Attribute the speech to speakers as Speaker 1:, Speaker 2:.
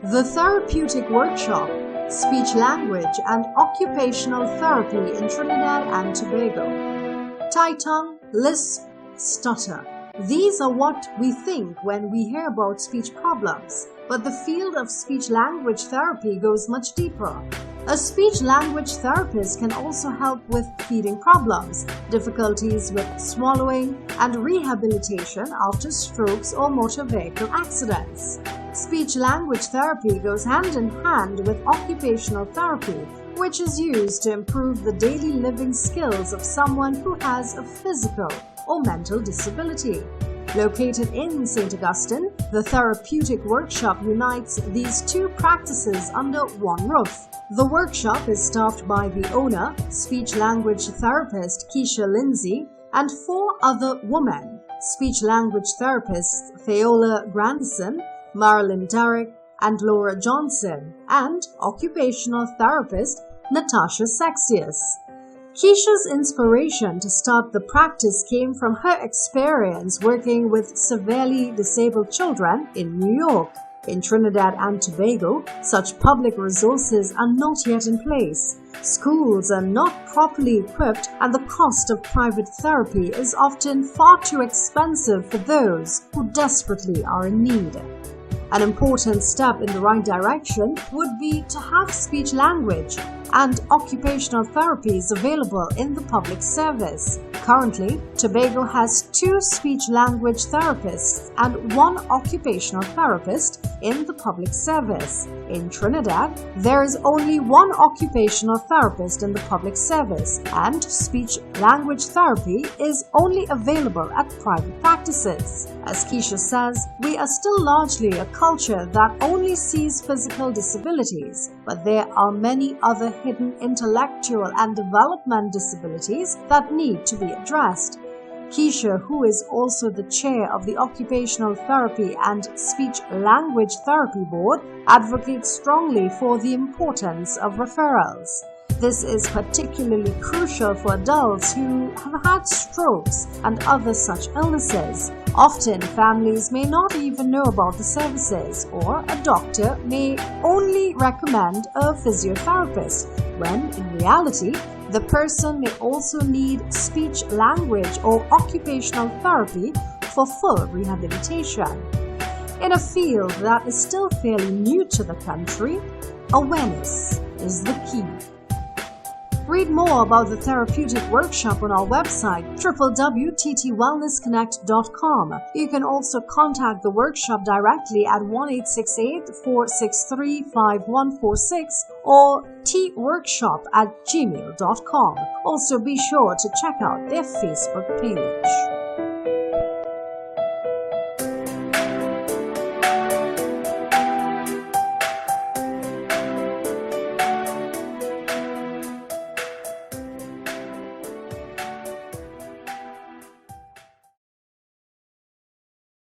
Speaker 1: The Therapeutic Workshoppe, Speech Language and Occupational Therapy in Trinidad and Tobago. Tie tongue, lisp, stutter. These are what we think when we hear about speech problems, but the field of speech-language therapy goes much deeper. A speech-language therapist can also help with feeding problems, difficulties with swallowing, and rehabilitation after strokes or motor vehicle accidents. Speech-language therapy goes hand in hand with occupational therapy, which is used to improve the daily living skills of someone who has a physical or mental disability. Located in St. Augustine, the Therapeutic Workshoppe unites these two practices under one roof. The workshop is staffed by the owner, speech-language therapist Keisha Lindsay, and 4 other women, speech-language therapists Theola Grandison, Marilyn Derrick, and Laura Johnson, and occupational therapist Natasha Sexius. Keisha's inspiration to start the practice came from her experience working with severely disabled children in New York. In Trinidad and Tobago, such public resources are not yet in place. Schools are not properly equipped, and the cost of private therapy is often far too expensive for those who desperately are in need. An important step in the right direction would be to have speech-language and occupational therapies available in the public service. Currently, Tobago has 2 speech-language therapists and 1 occupational therapist in the public service. In Trinidad, there is only 1 occupational therapist in the public service, and speech-language therapy is only available at private practices. As Keisha says, we are still largely a culture that only sees physical disabilities, but there are many other hidden intellectual and development disabilities that need to be addressed. Keisha, who is also the chair of the Occupational Therapy and Speech-Language Therapy Board, advocates strongly for the importance of referrals. This is particularly crucial for adults who have had strokes and other such illnesses. Often, families may not even know about the services, or a doctor may only recommend a physiotherapist, when in reality, the person may also need speech, language, or occupational therapy for full rehabilitation. In a field that is still fairly new to the country, awareness is the key. Read more about the Therapeutic Workshoppe on our website, www.ttwellnessconnect.com. You can also contact the workshop directly at 1-868-463-5146 or tworkshoppe@gmail.com. Also be sure to check out their Facebook page.